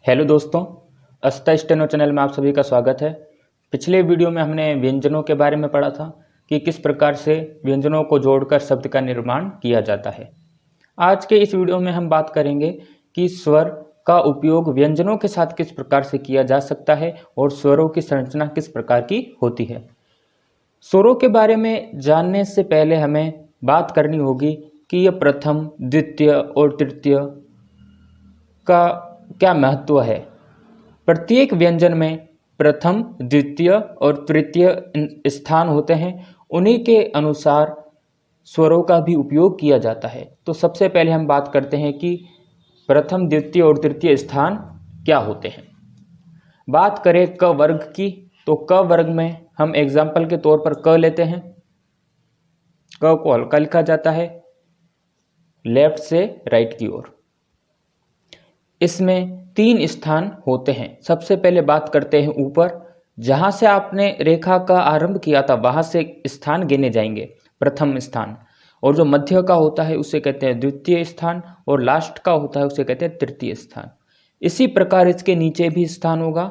Hello दोस्तों, अस्ता steno channel में आप सभी का स्वागत है। पिछले वीडियो में हमने व्यंजनों के बारे में पढ़ा था कि किस प्रकार से व्यंजनों को जोड़कर शब्द का निर्माण किया जाता है। आज के इस वीडियो में हम बात करेंगे कि स्वर का उपयोग व्यंजनों के साथ किस प्रकार से किया जा सकता है और स्वरों की संरचना किस प्रकार की होती है। स्वरों के बारे में जानने से पहले हमें बात करनी होगी कि यह प्रथम, द्वितीय और तृतीय का क्या महत्व है। प्रत्येक व्यंजन में प्रथम, द्वितीय और तृतीय स्थान होते हैं। उन्हीं के अनुसार स्वरों का भी उपयोग किया जाता है। तो सबसे पहले हम बात करते हैं कि प्रथम, द्वितीय और तृतीय स्थान क्या होते हैं। बात करें क वर्ग की, तो क वर्ग में हम एग्जाम्पल के तौर पर क लेते हैं। क को हल्का लिखा जाता है लेफ्ट से राइट की ओर। इसमें 3 स्थान होते हैं। सबसे पहले बात करते हैं ऊपर, जहां से आपने रेखा का आरंभ किया था वहां से स्थान गिने जाएंगे, प्रथम स्थान। और जो मध्य का होता है उसे कहते हैं द्वितीय स्थान, और लास्ट का होता है उसे कहते हैं तृतीय स्थान। इसी प्रकार इसके नीचे भी स्थान होगा,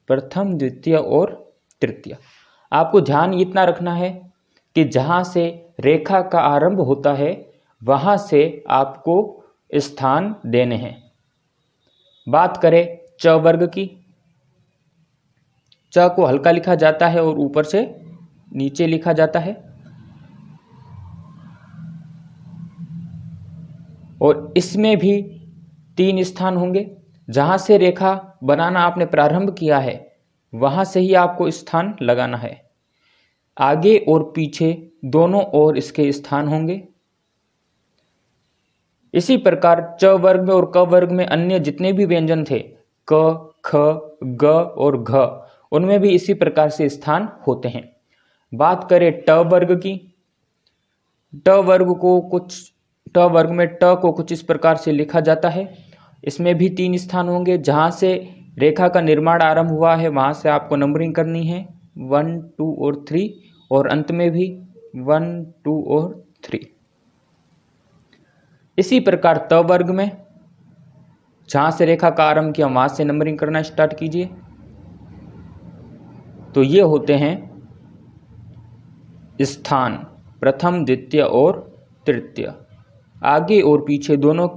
प्रथम, द्वितीय और तृतीय। आपको ध्यान इतना रखना है कि जहां से रेखा का आरंभ होता है वहां से आपको स्थान देने हैं। बात करें च वर्ग की, च को हल्का लिखा जाता है और ऊपर से नीचे लिखा जाता है। और इसमें भी 3 स्थान होंगे। जहां से रेखा बनाना आपने प्रारंभ किया है वहां से ही आपको स्थान लगाना है। आगे और पीछे दोनों ओर इसके स्थान होंगे। इसी प्रकार च वर्ग में और क वर्ग में अन्य जितने भी व्यंजन थे, क, ख, ग और घ, उनमें भी इसी प्रकार से स्थान होते हैं। बात करें ट वर्ग की, ट वर्ग में ट को कुछ इस प्रकार से लिखा जाता है। इसमें भी 3 स्थान होंगे। जहां से रेखा का निर्माण आरंभ हुआ है वहां से आपको नंबरिंग करनी है 1, 2 और 3, और अंत में भी 1, 2 और 3। इसी प्रकार त वर्ग में जहां से रेखा का आरंभ किया वहां से नंबरिंग करना स्टार्ट कीजिए। तो ये होते हैं स्थान, प्रथम, द्वितीय और तृतीय। आगे और पीछे दोनों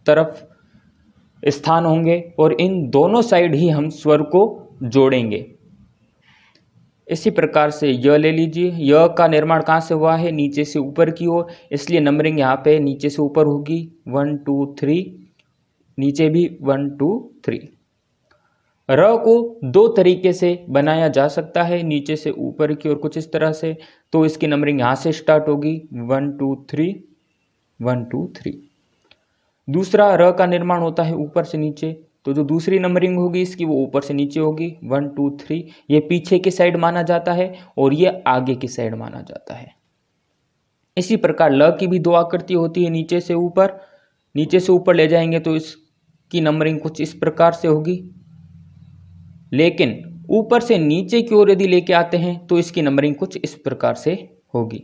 तरफ स्थान होंगे और इन दोनों साइड ही हम स्वर को जोड़ेंगे। इसी प्रकार से य ले लीजिए। य का निर्माण कहाँ से हुआ है? नीचे से ऊपर की ओर, इसलिए नंबरिंग यहाँ पे नीचे से ऊपर होगी 1, 2, 3, नीचे भी 1, 2, 3। र को 2 तरीके से बनाया जा सकता है, नीचे से ऊपर की ओर कुछ इस तरह से। तो इसकी नंबरिंग यहाँ से स्टार्ट होगी 1, 2, 3, 1, 2, 3। दूसरा र का निर्माण होता है ऊपर से नीचे, तो जो दूसरी नंबरिंग होगी इसकी वो ऊपर से नीचे होगी 1, 2, 3। ये पीछे की साइड माना जाता है और ये आगे की साइड माना जाता है। इसी प्रकार ल की भी 2 आकृति होती है, नीचे से ऊपर ले जाएंगे तो इसकी नंबरिंग कुछ इस प्रकार से होगी। लेकिन ऊपर से नीचे की ओर यदि लेके आते हैं तो इसकी नंबरिंग कुछ इस प्रकार से होगी।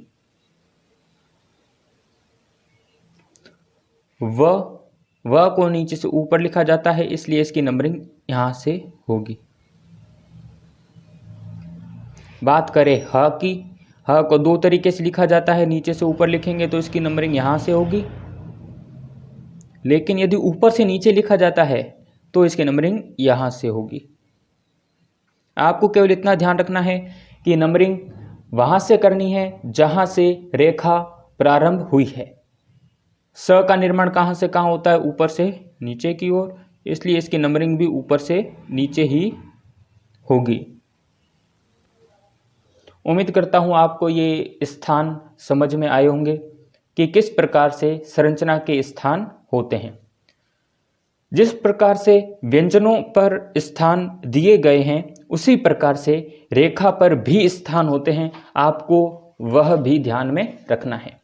व को नीचे से ऊपर लिखा जाता है, इसलिए इसकी नंबरिंग यहां से होगी। बात करें ह की, ह को 2 तरीके से लिखा जाता है, नीचे से ऊपर लिखेंगे तो इसकी नंबरिंग यहां से होगी। लेकिन यदि ऊपर से नीचे लिखा जाता है तो इसकी नंबरिंग यहां से होगी। आपको केवल इतना ध्यान रखना है कि नंबरिंग वहां से करनी है जहां से रेखा प्रारंभ हुई है। स का निर्माण कहां से कहां होता है? ऊपर से नीचे की ओर, इसलिए इसकी नंबरिंग भी ऊपर से नीचे ही होगी। उम्मीद करता हूं आपको ये स्थान समझ में आए होंगे कि किस प्रकार से संरचना के स्थान होते हैं। जिस प्रकार से व्यंजनों पर स्थान दिए गए हैं उसी प्रकार से रेखा पर भी स्थान होते हैं, आपको वह भी ध्यान में रखना है।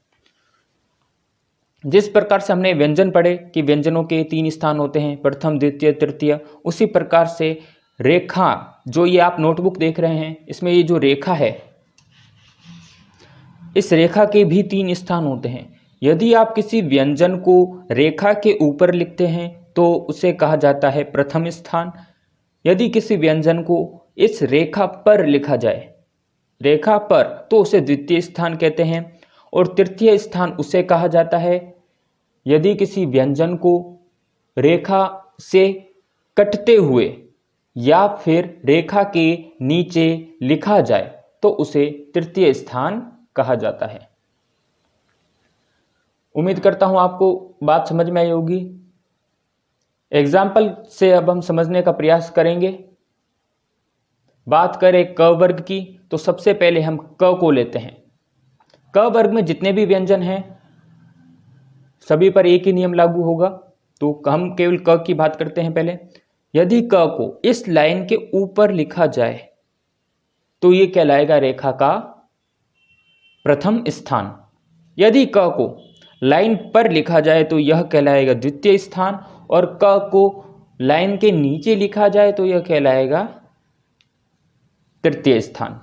जिस प्रकार से हमने व्यंजन पढ़े कि व्यंजनों के 3 स्थान होते हैं, प्रथम, द्वितीय, तृतीय, उसी प्रकार से रेखा, जो ये आप नोटबुक देख रहे हैं इसमें ये जो रेखा है, इस रेखा के भी 3 स्थान होते हैं। यदि आप किसी व्यंजन को रेखा के ऊपर लिखते हैं तो उसे कहा जाता है प्रथम स्थान। यदि किसी व्यंजन को इस रेखा पर लिखा जाए, रेखा पर, तो उसे द्वितीय स्थान कहते हैं। और तृतीय स्थान उसे कहा जाता है यदि किसी व्यंजन को रेखा से कटते हुए या फिर रेखा के नीचे लिखा जाए तो उसे तृतीय स्थान कहा जाता है। उम्मीद करता हूं आपको बात समझ में आई होगी। एग्जाम्पल से अब हम समझने का प्रयास करेंगे। बात करें क वर्ग की, तो सबसे पहले हम क को लेते हैं। क वर्ग में जितने भी व्यंजन हैं सभी पर एक ही नियम लागू होगा, तो हम केवल क की बात करते हैं पहले। यदि क को इस लाइन के ऊपर लिखा जाए तो ये कहलाएगा रेखा का प्रथम स्थान। यदि क को लाइन पर लिखा जाए तो यह कहलाएगा द्वितीय स्थान, और क को लाइन के नीचे लिखा जाए तो यह कहलाएगा तृतीय स्थान।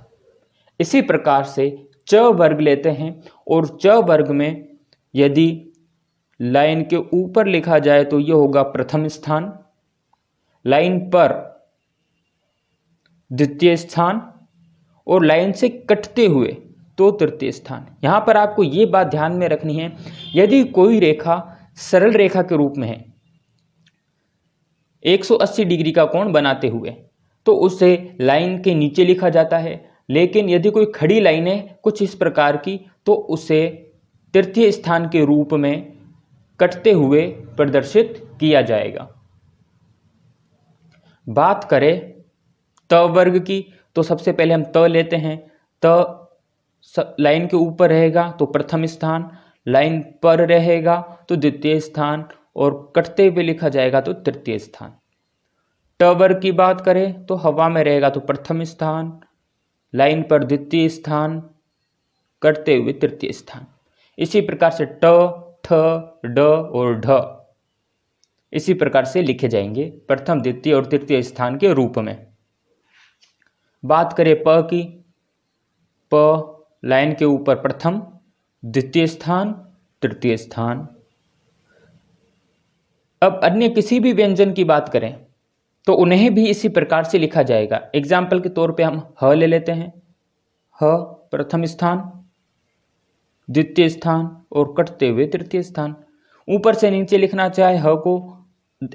इसी प्रकार से च वर्ग लेते हैं, और च वर्ग में यदि लाइन के ऊपर लिखा जाए तो यह होगा प्रथम स्थान, लाइन पर द्वितीय स्थान, और लाइन से कटते हुए तो तृतीय स्थान। यहां पर आपको यह बात ध्यान में रखनी है, यदि कोई रेखा सरल रेखा के रूप में है 180 डिग्री का कोण बनाते हुए, तो उसे लाइन के नीचे लिखा जाता है। लेकिन यदि कोई खड़ी लाइन है कुछ इस प्रकार की, तो उसे तृतीय स्थान के रूप में कटते हुए प्रदर्शित किया जाएगा। बात करें त वर्ग की, तो सबसे पहले हम त लेते हैं। त लाइन के ऊपर रहेगा तो प्रथम स्थान, लाइन पर रहेगा तो द्वितीय स्थान, और कटते हुए लिखा जाएगा तो तृतीय स्थान। ट वर्ग की बात करें तो हवा में रहेगा तो प्रथम स्थान, लाइन पर द्वितीय स्थान, कटते हुए तृतीय स्थान। इसी प्रकार से ट, ठ, ड और ढ इसी प्रकार से लिखे जाएंगे प्रथम, द्वितीय और तृतीय स्थान के रूप में। बात करें प की, प लाइन के ऊपर प्रथम, द्वितीय स्थान, तृतीय स्थान। अब अन्य किसी भी व्यंजन की बात करें तो उन्हें भी इसी प्रकार से लिखा जाएगा। एग्जाम्पल के तौर पे हम ह ले लेते हैं। ह प्रथम स्थान, द्वितीय स्थान, और कटते हुए तृतीय स्थान। ऊपर से नीचे लिखना चाहे ह को,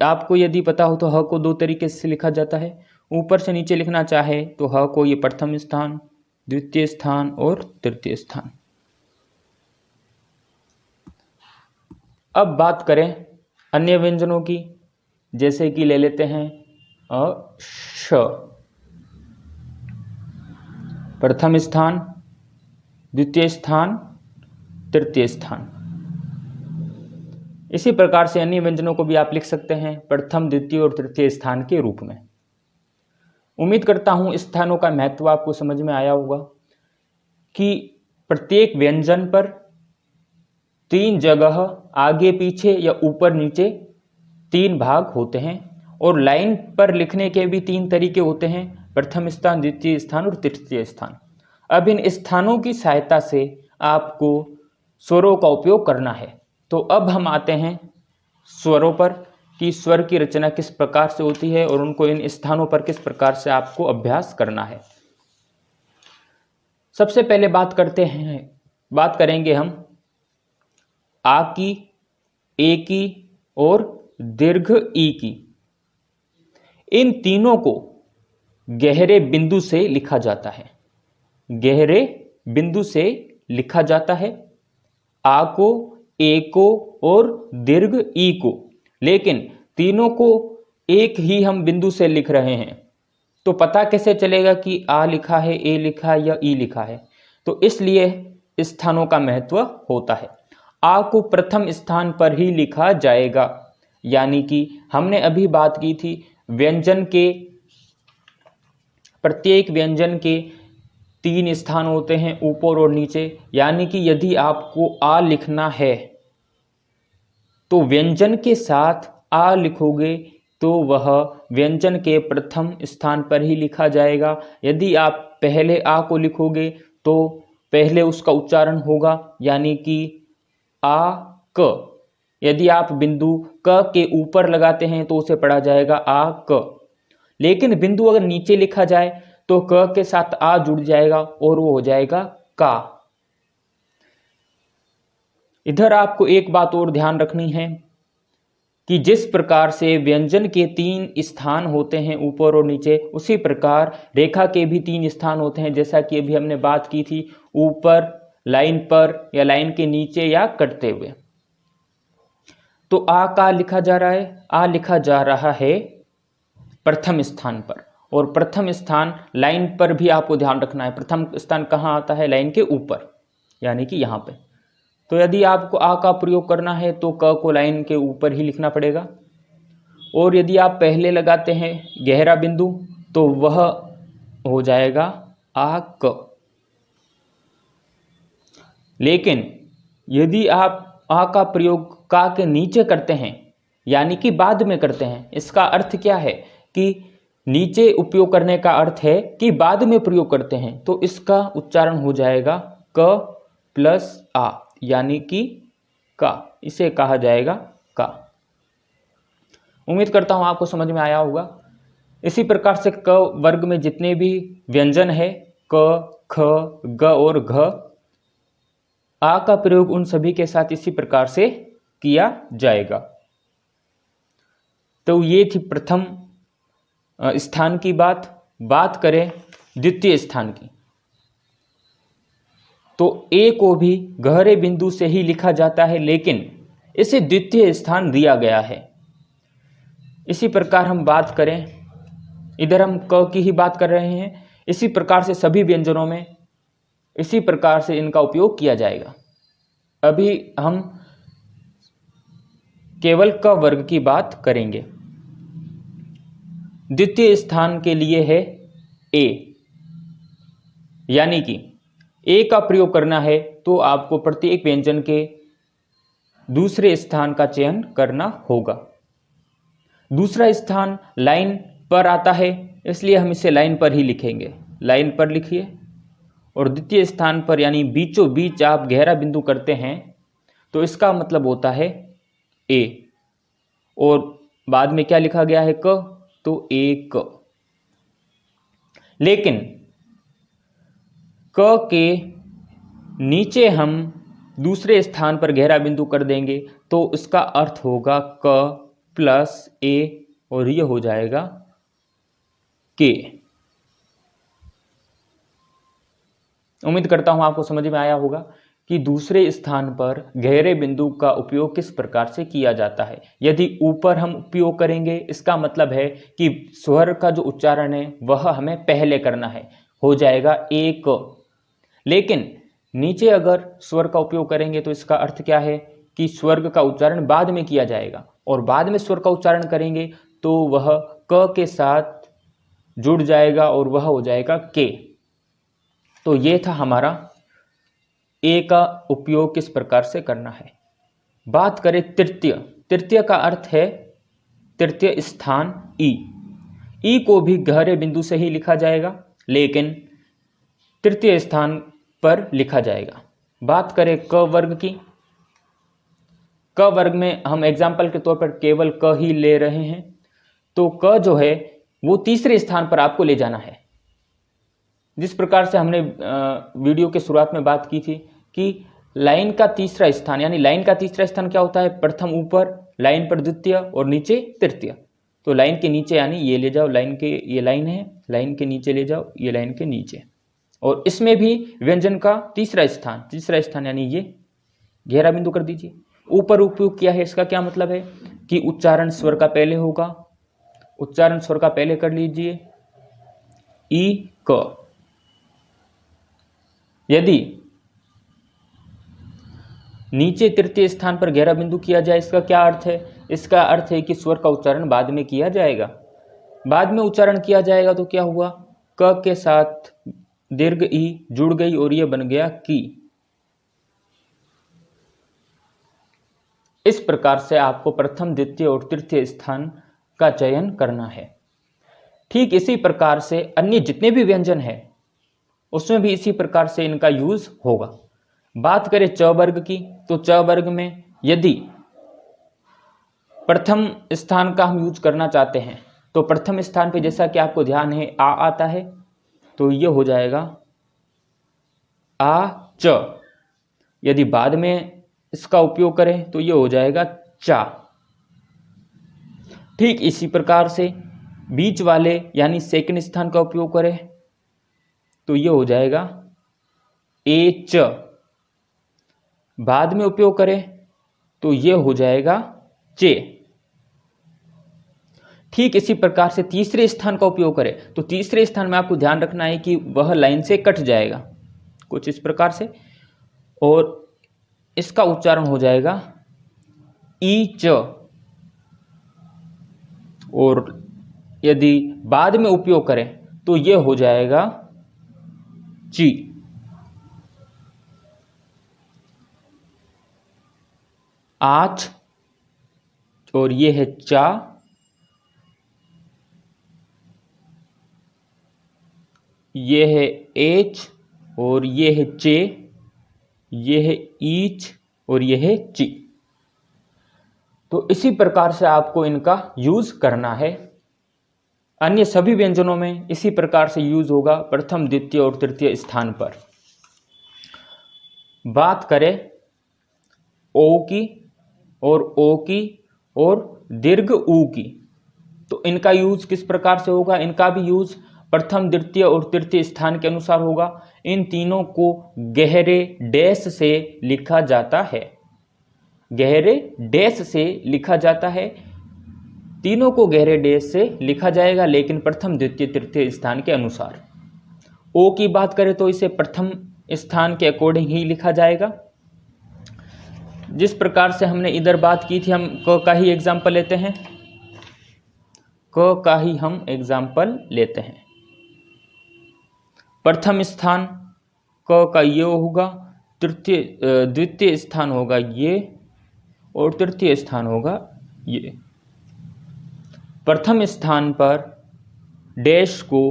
आपको यदि पता हो तो ह को दो तरीके से लिखा जाता है। ऊपर से नीचे लिखना चाहे तो ह को ये प्रथम स्थान, द्वितीय स्थान और तृतीय स्थान। अब बात करें अन्य व्यंजनों की, जैसे कि ले लेते हैं श, प्रथम स्थान, द्वितीय स्थान, तृतीय स्थान। इसी प्रकार से अन्य व्यंजनों को भी आप लिख सकते हैं प्रथम, द्वितीय और तृतीय स्थान के रूप में। उम्मीद करता हूं इस स्थानों का महत्व आपको समझ में आया होगा कि प्रत्येक व्यंजन पर तीन जगह आगे पीछे या ऊपर नीचे तीन भाग होते हैं, और लाइन पर लिखने के भी तीन तरीके होते हैं, प्रथम स्थान, द्वितीय स्थान और तृतीय स्थान। अब इन स्थानों की सहायता से आपको स्वरों का उपयोग करना है। तो अब हम आते हैं स्वरों पर कि स्वर की रचना किस प्रकार से होती है और उनको इन स्थानों पर किस प्रकार से आपको अभ्यास करना है। सबसे पहले बात करेंगे हम आ की, ए की और दीर्घ ई की। इन तीनों को गहरे बिंदु से लिखा जाता है, गहरे बिंदु से लिखा जाता है, आ को, ए को और दीर्घ ई को। लेकिन तीनों को एक ही हम बिंदु से लिख रहे हैं, तो पता कैसे चलेगा कि आ लिखा है, ए लिखा है या ई लिखा है? तो इसलिए स्थानों का महत्व होता है। आ को प्रथम स्थान पर ही लिखा जाएगा, यानी कि हमने अभी बात की थी व्यंजन के, प्रत्येक व्यंजन के तीन स्थान होते हैं, ऊपर और नीचे। यानी कि यदि आपको आ लिखना है तो व्यंजन के साथ आ लिखोगे तो वह व्यंजन के प्रथम स्थान पर ही लिखा जाएगा। यदि आप पहले आ को लिखोगे तो पहले उसका उच्चारण होगा, यानी कि आ क, यदि आप बिंदु क के ऊपर लगाते हैं तो उसे पढ़ा जाएगा आ क। लेकिन बिंदु अगर नीचे लिखा जाए तो क के साथ आ जुड़ जाएगा और वो हो जाएगा का। इधर आपको एक बात और ध्यान रखनी है कि जिस प्रकार से व्यंजन के 3 स्थान होते हैं ऊपर और नीचे, उसी प्रकार रेखा के भी 3 स्थान होते हैं, जैसा कि अभी हमने बात की थी, ऊपर, लाइन पर या लाइन के नीचे या कटते हुए। तो आ का लिखा जा रहा है, आ लिखा जा रहा है प्रथम स्थान पर, और प्रथम स्थान लाइन पर भी आपको ध्यान रखना है। प्रथम स्थान कहाँ आता है? लाइन के ऊपर, यानी कि यहाँ पे। तो यदि आपको आ का प्रयोग करना है तो क को लाइन के ऊपर ही लिखना पड़ेगा, और यदि आप पहले लगाते हैं गहरा बिंदु तो वह हो जाएगा आ क। लेकिन यदि आप आ का प्रयोग का के नीचे करते हैं, यानी कि बाद में करते हैं, इसका अर्थ क्या है कि नीचे उपयोग करने का अर्थ है कि बाद में प्रयोग करते हैं, तो इसका उच्चारण हो जाएगा क प्लस आ, यानी कि का। इसे कहा जाएगा का। उम्मीद करता हूं आपको समझ में आया होगा। इसी प्रकार से क वर्ग में जितने भी व्यंजन है, क, ख, ग और घ, आ का प्रयोग उन सभी के साथ इसी प्रकार से किया जाएगा। तो ये थी प्रथम स्थान की बात। बात करें द्वितीय स्थान की, तो ए को भी गहरे बिंदु से ही लिखा जाता है, लेकिन इसे द्वितीय स्थान दिया गया है। इसी प्रकार हम बात करें, इधर हम क की ही बात कर रहे हैं, इसी प्रकार से सभी व्यंजनों में इसी प्रकार से इनका उपयोग किया जाएगा। अभी हम केवल क वर्ग की बात करेंगे। द्वितीय स्थान के लिए है ए, यानी कि ए का प्रयोग करना है तो आपको प्रत्येक व्यंजन के दूसरे स्थान का चयन करना होगा। दूसरा स्थान लाइन पर आता है, इसलिए हम इसे लाइन पर ही लिखेंगे, लाइन पर लिखिए। और द्वितीय स्थान पर यानी बीचों बीच आप गहरा बिंदु करते हैं तो इसका मतलब होता है ए, और बाद में क्या लिखा गया है? क, तो एक। लेकिन क के नीचे हम दूसरे स्थान पर गहरा बिंदु कर देंगे तो इसका अर्थ होगा क प्लस ए, और यह हो जाएगा के। उम्मीद करता हूं आपको समझ में आया होगा कि दूसरे स्थान पर गहरे बिंदु का उपयोग किस प्रकार से किया जाता है। यदि ऊपर हम उपयोग करेंगे, इसका मतलब है कि स्वर का जो उच्चारण है वह हमें पहले करना है, हो जाएगा एक। लेकिन नीचे अगर स्वर का उपयोग करेंगे तो इसका अर्थ क्या है कि स्वर्ग का उच्चारण बाद में किया जाएगा, और बाद में स्वर का उच्चारण करेंगे तो वह क के साथ जुड़ जाएगा और वह हो जाएगा के। तो ये था हमारा ए का उपयोग किस प्रकार से करना है। बात करें तृतीय। तृतीय का अर्थ है तृतीय स्थान ई। ई को भी गहरे बिंदु से ही लिखा जाएगा, लेकिन तृतीय स्थान पर लिखा जाएगा। बात करें क वर्ग की। क वर्ग में हम एग्जाम्पल के तौर पर केवल क ही ले रहे हैं, तो क जो है वो तीसरे स्थान पर आपको ले जाना है। जिस प्रकार से हमने वीडियो के शुरुआत में बात की थी कि लाइन का तीसरा स्थान, यानी लाइन का तीसरा स्थान क्या होता है? प्रथम ऊपर, लाइन पर द्वितीय और नीचे तृतीय। तो लाइन के नीचे यानी ये ले जाओ, लाइन के ये लाइन है, लाइन के नीचे ले जाओ, ये लाइन के नीचे। और इसमें भी व्यंजन का तीसरा स्थान यानी ये गहरा बिंदु कर दीजिए। ऊपर उपयोग किया है, इसका क्या मतलब है कि उच्चारण स्वर का पहले होगा, उच्चारण स्वर का पहले कर लीजिए, ई क। यदि नीचे तृतीय स्थान पर गहरा बिंदु किया जाए, इसका क्या अर्थ है? इसका अर्थ है कि स्वर का उच्चारण बाद में किया जाएगा। बाद में उच्चारण किया जाएगा तो क्या हुआ? क के साथ दीर्घ ई जुड़ गई और यह बन गया की। इस प्रकार से आपको प्रथम, द्वितीय और तृतीय स्थान का चयन करना है। ठीक इसी प्रकार से अन्य जितने भी व्यंजन हैं उसमें भी इसी प्रकार से इनका यूज होगा। बात करें च वर्ग की, तो च वर्ग में यदि प्रथम स्थान का हम यूज करना चाहते हैं तो प्रथम स्थान पे जैसा कि आपको ध्यान है आ आता है, तो ये हो जाएगा आ च। यदि बाद में इसका उपयोग करें तो ये हो जाएगा चा। ठीक इसी प्रकार से बीच वाले यानी सेकंड स्थान का उपयोग करें तो ये हो जाएगा ए च। बाद में उपयोग करें तो ये हो जाएगा चे। ठीक इसी प्रकार से तीसरे स्थान का उपयोग करें तो तीसरे स्थान में आपको ध्यान रखना है कि वह लाइन से कट जाएगा कुछ इस प्रकार से, और इसका उच्चारण हो जाएगा ई च। और यदि बाद में उपयोग करें तो यह हो जाएगा ची। आच और ये है चा, ये है एच और ये है चे, ये है ईच और ये है ची। तो इसी प्रकार से आपको इनका यूज करना है। अन्य सभी व्यंजनों में इसी प्रकार से यूज होगा प्रथम, द्वितीय और तृतीय स्थान पर। बात करें ओ की और ओ की और दीर्घ ऊ की, तो इनका यूज किस प्रकार से होगा? इनका भी यूज प्रथम, द्वितीय और तृतीय स्थान के अनुसार होगा। इन तीनों को गहरे डैश से लिखा जाता है, गहरे डैश से लिखा जाता है। तीनों को गहरे डैश से लिखा जाएगा, लेकिन प्रथम, द्वितीय, तृतीय स्थान के अनुसार। ओ की बात करें तो इसे प्रथम स्थान के अकॉर्डिंग ही लिखा जाएगा। जिस प्रकार से हमने इधर बात की थी, हम क का ही एग्जाम्पल लेते हैं। क का ही हम एग्जाम्पल लेते हैं। प्रथम स्थान क का ये होगा, द्वितीय स्थान होगा ये और तृतीय स्थान होगा ये। प्रथम स्थान पर डैश को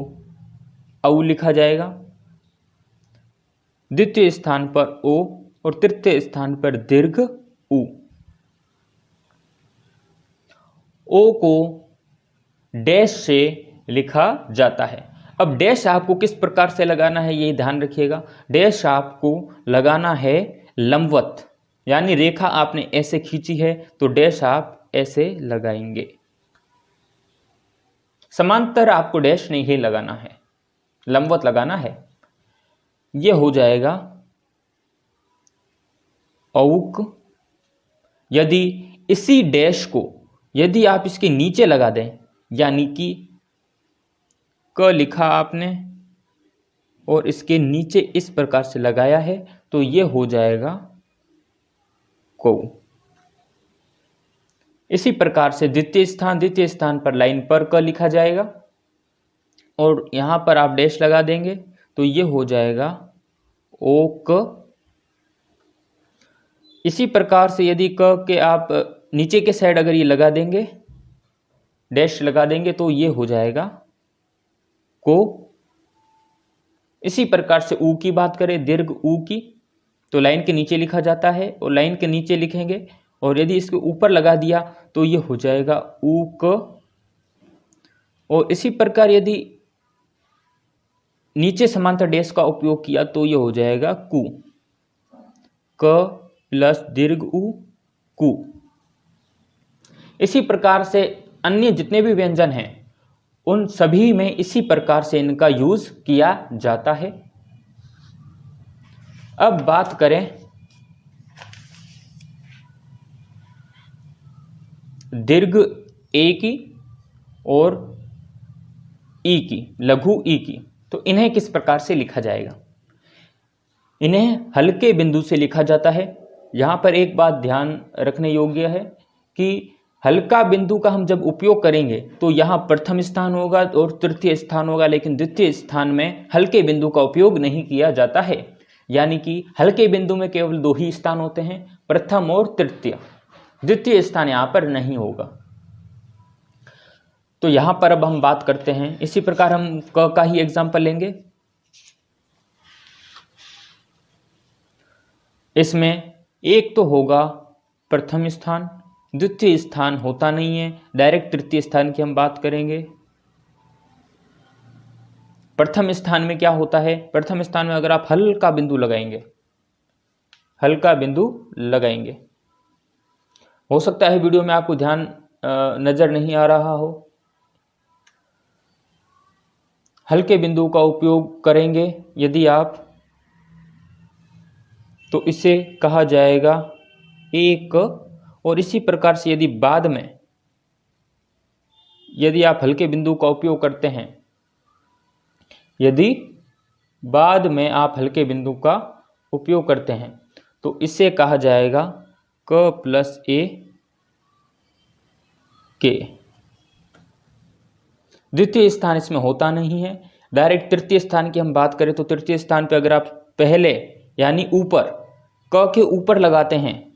औ लिखा जाएगा, द्वितीय स्थान पर ओ और तृतीय स्थान पर दीर्घ ऊ। ओ को डैश से लिखा जाता है। अब डैश आपको किस प्रकार से लगाना है ये ध्यान रखिएगा। डैश आपको लगाना है लंबवत, यानी रेखा आपने ऐसे खींची है तो डैश आप ऐसे लगाएंगे। समांतर आपको डैश नहीं लगाना है, लंबवत लगाना है। यह हो जाएगा औक। यदि इसी डैश को यदि आप इसके नीचे लगा दें, यानी कि क लिखा आपने और इसके नीचे इस प्रकार से लगाया है, तो यह हो जाएगा को। इसी प्रकार से द्वितीय स्थान पर लाइन पर क लिखा जाएगा और यहां पर आप डैश लगा देंगे तो यह हो जाएगा ओ क। इसी प्रकार से यदि क के आप नीचे के साइड अगर ये लगा देंगे, डैश लगा देंगे, तो ये हो जाएगा को। इसी प्रकार से ऊ की बात करें, दीर्घ ऊ की, तो लाइन के नीचे लिखा जाता है और लाइन के नीचे लिखेंगे, और यदि इसके ऊपर लगा दिया तो ये हो जाएगा ऊ क। और इसी प्रकार यदि नीचे समांतर डैश का उपयोग किया तो ये हो जाएगा कु। क प्लस दीर्घ ऊ कु। इसी प्रकार से अन्य जितने भी व्यंजन हैं उन सभी में इसी प्रकार से इनका यूज किया जाता है। अब बात करें दीर्घ ए की और ई की, लघु ई की, तो इन्हें किस प्रकार से लिखा जाएगा? इन्हें हल्के बिंदु से लिखा जाता है। यहां पर एक बात ध्यान रखने योग्य है कि हल्का बिंदु का हम जब उपयोग करेंगे तो यहाँ प्रथम स्थान होगा और तृतीय स्थान होगा, लेकिन द्वितीय स्थान में हल्के बिंदु का उपयोग नहीं किया जाता है। यानी कि हल्के बिंदु में केवल दो ही स्थान होते हैं, प्रथम और तृतीय। द्वितीय स्थान यहाँ पर नहीं होगा। तो यहाँ पर अब हम बात करते हैं, इसी प्रकार हम क का ही एग्जाम्पल लेंगे। इसमें एक तो होगा प्रथम स्थान द्वितीय स्थान होता नहीं है, डायरेक्ट तृतीय स्थान की हम बात करेंगे। प्रथम स्थान में क्या होता है? प्रथम स्थान में अगर आप हल्का बिंदु लगाएंगे, हल्का बिंदु लगाएंगे, हो सकता है वीडियो में आपको ध्यान नजर नहीं आ रहा हो, हल्के बिंदु का उपयोग करेंगे यदि आप, तो इसे कहा जाएगा एक। और इसी प्रकार से यदि बाद में यदि आप हल्के बिंदु का उपयोग करते हैं, यदि बाद में आप हल्के बिंदु का उपयोग करते हैं तो इसे कहा जाएगा क प्लस ए के। द्वितीय स्थान इसमें होता नहीं है। डायरेक्ट तृतीय स्थान की हम बात करें तो तृतीय स्थान पे अगर आप पहले यानी ऊपर क के ऊपर लगाते हैं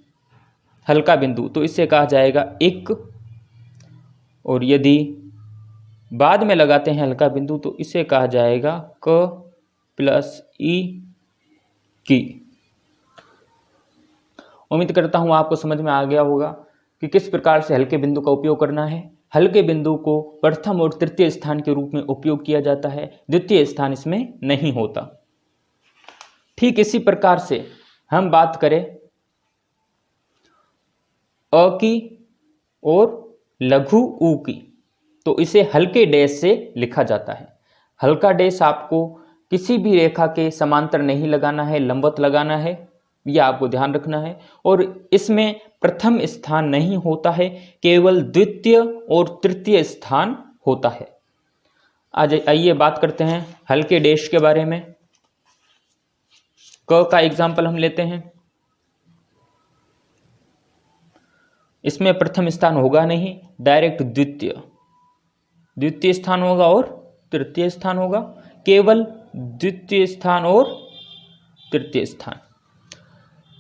हल्का बिंदु तो इसे कहा जाएगा इक, और यदि बाद में लगाते हैं हल्का बिंदु तो इसे कहा जाएगा क प्लस ई की। उम्मीद करता हूं आपको समझ में आ गया होगा कि किस प्रकार से हल्के बिंदु का उपयोग करना है। हल्के बिंदु को प्रथम और तृतीय स्थान के रूप में उपयोग किया जाता है, द्वितीय स्थान इसमें नहीं होता। ठीक इसी प्रकार से हम बात करें अ की और लघु ऊ की, तो इसे हल्के डैश से लिखा जाता है। हल्का डैश आपको किसी भी रेखा के समांतर नहीं लगाना है, लंबवत लगाना है, यह आपको ध्यान रखना है। और इसमें प्रथम स्थान नहीं होता है, केवल द्वितीय और तृतीय स्थान होता है। आज आइए बात करते हैं हल्के डैश के बारे में। क का एग्जाम्पल हम लेते हैं। इसमें प्रथम स्थान होगा नहीं, डायरेक्ट द्वितीय स्थान होगा और तृतीय स्थान होगा, केवल द्वितीय स्थान और तृतीय स्थान।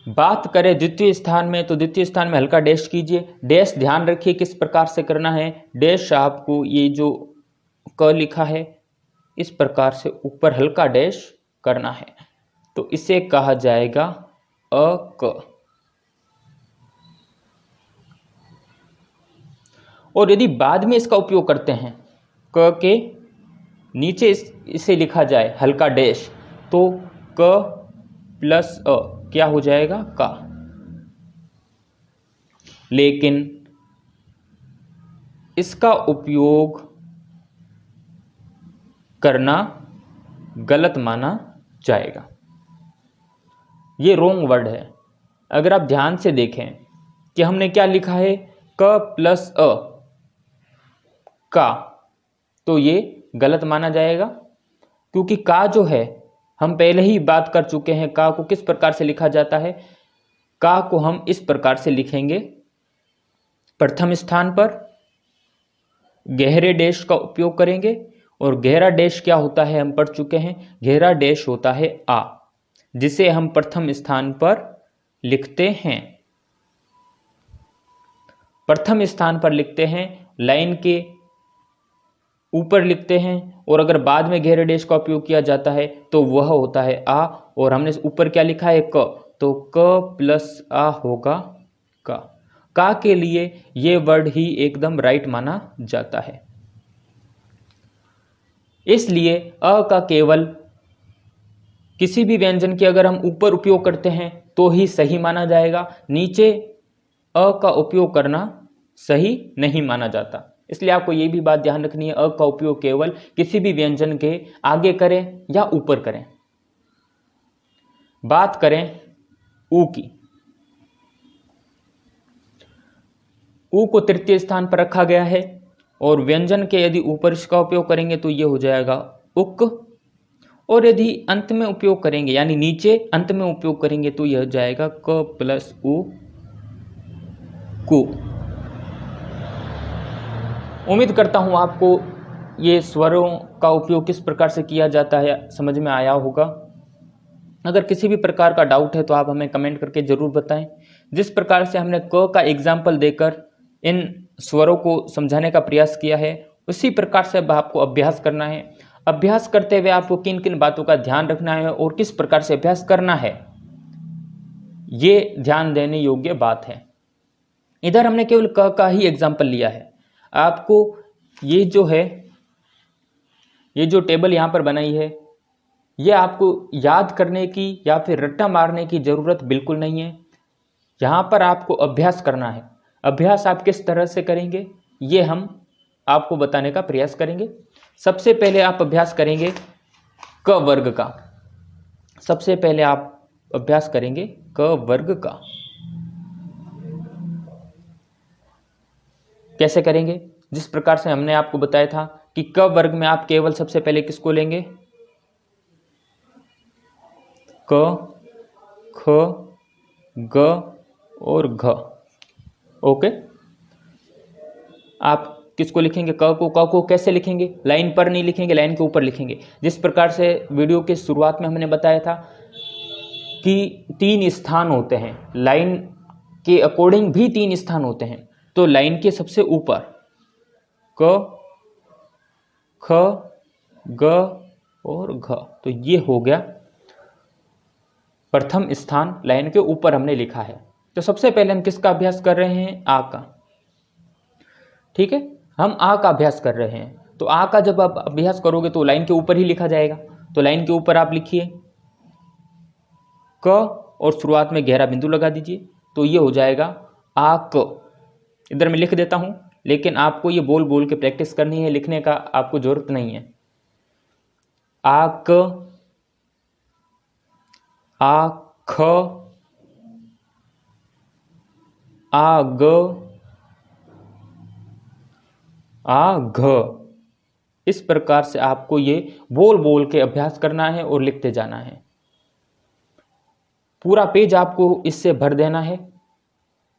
बात करें द्वितीय स्थान में तो द्वितीय स्थान में हल्का डैश कीजिए। डैश ध्यान रखिए किस प्रकार से करना है। डैश आपको ये जो क लिखा है इस प्रकार से ऊपर हल्का डैश करना है, तो इसे कहा जाएगा अ क। और यदि बाद में इसका उपयोग करते हैं, क के नीचे इसे लिखा जाए हल्का डैश, तो क प्लस अ क्या हो जाएगा? का। लेकिन इसका उपयोग करना गलत माना जाएगा, ये रॉन्ग वर्ड है। अगर आप ध्यान से देखें कि हमने क्या लिखा है, क प्लस अ का, तो ये गलत माना जाएगा, क्योंकि का जो है हम पहले ही बात कर चुके हैं का को किस प्रकार से लिखा जाता है। का को हम इस प्रकार से लिखेंगे, प्रथम स्थान पर गहरे डैश का उपयोग करेंगे, और गहरा डैश क्या होता है हम पढ़ चुके हैं, गहरा डैश होता है आ, जिसे हम प्रथम स्थान पर लिखते हैं। प्रथम स्थान पर लिखते हैं, लाइन के ऊपर लिखते हैं, और अगर बाद में गहरे डैश का उपयोग किया जाता है तो वह होता है आ, और हमने ऊपर क्या लिखा है क, तो क प्लस आ होगा का के लिए ये वर्ड ही एकदम राइट माना जाता है। इसलिए अ का केवल किसी भी व्यंजन के अगर हम ऊपर उपयोग करते हैं तो ही सही माना जाएगा, नीचे अ का उपयोग करना सही नहीं माना जाता। इसलिए आपको ये भी बात ध्यान रखनी है, अ का उपयोग केवल किसी भी व्यंजन के आगे करें या ऊपर करें। बात करें ऊ की, ऊ को तृतीय स्थान पर रखा गया है, और व्यंजन के यदि ऊपर इसका उपयोग करेंगे तो ये हो जाएगा उक, और यदि अंत में उपयोग करेंगे यानी नीचे अंत में उपयोग करेंगे तो यह हो जाएगा क प्लस ऊ कु। उम्मीद करता हूं आपको ये स्वरों का उपयोग किस प्रकार से किया जाता है समझ में आया होगा। अगर किसी भी प्रकार का डाउट है तो आप हमें कमेंट करके ज़रूर बताएं। जिस प्रकार से हमने क का एग्जाम्पल देकर इन स्वरों को समझाने का प्रयास किया है, उसी प्रकार से अब आपको अभ्यास करना है। अभ्यास करते हुए आपको किन किन बातों का ध्यान रखना है और किस प्रकार से अभ्यास करना है, ये ध्यान देने योग्य बात है। इधर हमने केवल क का ही एग्जाम्पल लिया है। आपको ये जो है, ये जो टेबल यहाँ पर बनाई है, ये आपको याद करने की या फिर रट्टा मारने की ज़रूरत बिल्कुल नहीं है। यहाँ पर आपको अभ्यास करना है। अभ्यास आप किस तरह से करेंगे ये हम आपको बताने का प्रयास करेंगे। सबसे पहले आप अभ्यास करेंगे क वर्ग का। सबसे पहले आप अभ्यास करेंगे क वर्ग का। कैसे करेंगे? जिस प्रकार से हमने आपको बताया था कि क वर्ग में आप केवल सबसे पहले किसको लेंगे? क, ख, ग और घ। ओके, आप किसको लिखेंगे? क को कैसे लिखेंगे? लाइन पर नहीं लिखेंगे, लाइन के ऊपर लिखेंगे। जिस प्रकार से वीडियो के शुरुआत में हमने बताया था कि 3 स्थान होते हैं, लाइन के अकॉर्डिंग भी 3 स्थान होते हैं। तो लाइन के सबसे ऊपर क, ख, ग और घ, तो ये हो गया प्रथम स्थान, लाइन के ऊपर हमने लिखा है। तो सबसे पहले हम किसका अभ्यास कर रहे हैं? आ का। ठीक है, हम आ का अभ्यास कर रहे हैं। तो आ का जब आप अभ्यास करोगे तो लाइन के ऊपर ही लिखा जाएगा। तो लाइन के ऊपर आप लिखिए क और शुरुआत में गहरा बिंदु लगा दीजिए, तो ये हो जाएगा आ क। इधर मैं लिख देता हूं, लेकिन आपको ये बोल बोल के प्रैक्टिस करनी है, लिखने का आपको जरूरत नहीं है। आ क, आ ख, आ ग, आ घ। इस प्रकार से आपको ये बोल बोल के अभ्यास करना है और लिखते जाना है। पूरा पेज आपको इससे भर देना है।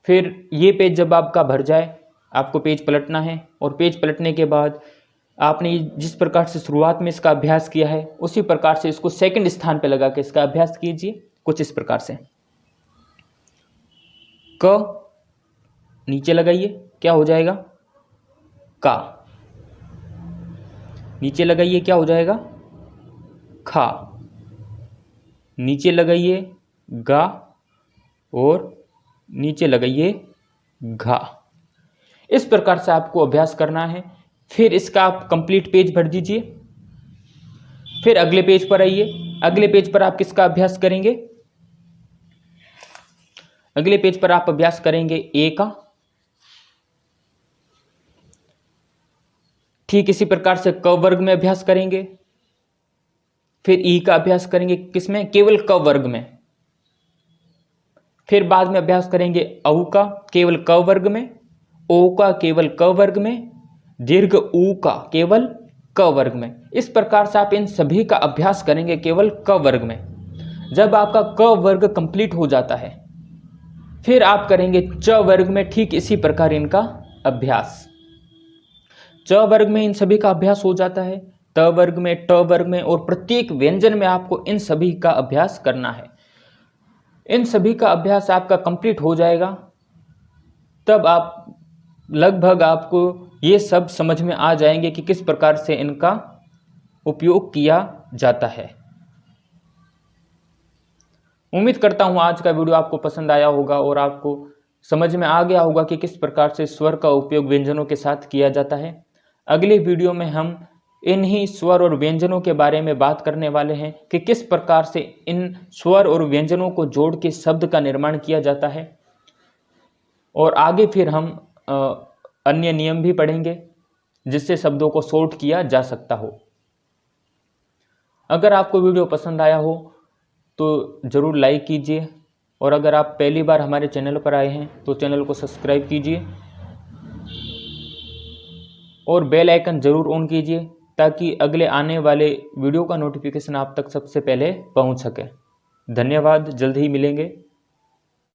फिर ये पेज जब आपका भर जाए, आपको पेज पलटना है और पेज पलटने के बाद आपने जिस प्रकार से शुरुआत में इसका अभ्यास किया है उसी प्रकार से इसको सेकंड स्थान पे लगा के इसका अभ्यास कीजिए। कुछ इस प्रकार से क नीचे लगाइए, क्या हो जाएगा? का। नीचे लगाइए, क्या हो जाएगा? खा। नीचे लगाइए गा और नीचे लगाइए घा। इस प्रकार से आपको अभ्यास करना है। फिर इसका आप कंप्लीट पेज भर दीजिए। फिर अगले पेज पर आइए। अगले पेज पर आप किसका अभ्यास करेंगे? अगले पेज पर आप अभ्यास करेंगे ए का। ठीक इसी प्रकार से क वर्ग में अभ्यास करेंगे। फिर ई का अभ्यास करेंगे किसमें? केवल क वर्ग में। फिर बाद में अभ्यास करेंगे औ का केवल क वर्ग में, ओ का केवल क वर्ग में, दीर्घ ऊ का केवल क वर्ग में। इस प्रकार से आप इन सभी का अभ्यास करेंगे केवल क वर्ग में। जब आपका क वर्ग कंप्लीट हो जाता है फिर आप करेंगे च वर्ग में ठीक इसी प्रकार इनका अभ्यास। च वर्ग में इन सभी का अभ्यास हो जाता है, त वर्ग में, ट वर्ग में और प्रत्येक व्यंजन में आपको इन सभी का अभ्यास करना है। इन सभी का अभ्यास आपका कंप्लीट हो जाएगा, तब आप लगभग आपको ये सब समझ में आ जाएंगे कि किस प्रकार से इनका उपयोग किया जाता है। उम्मीद करता हूँ आज का वीडियो आपको पसंद आया होगा और आपको समझ में आ गया होगा कि किस प्रकार से स्वर का उपयोग व्यंजनों के साथ किया जाता है। अगले वीडियो में हम इन्हीं स्वर और व्यंजनों के बारे में बात करने वाले हैं कि किस प्रकार से इन स्वर और व्यंजनों को जोड़ के शब्द का निर्माण किया जाता है। और आगे फिर हम अन्य नियम भी पढ़ेंगे जिससे शब्दों को शॉर्ट किया जा सकता हो। अगर आपको वीडियो पसंद आया हो तो ज़रूर लाइक कीजिए और अगर आप पहली बार हमारे चैनल पर आए हैं तो चैनल को सब्सक्राइब कीजिए और बेल आइकन ज़रूर ऑन कीजिए ताकि अगले आने वाले वीडियो का नोटिफिकेशन आप तक सबसे पहले पहुंच सके। धन्यवाद, जल्द ही मिलेंगे।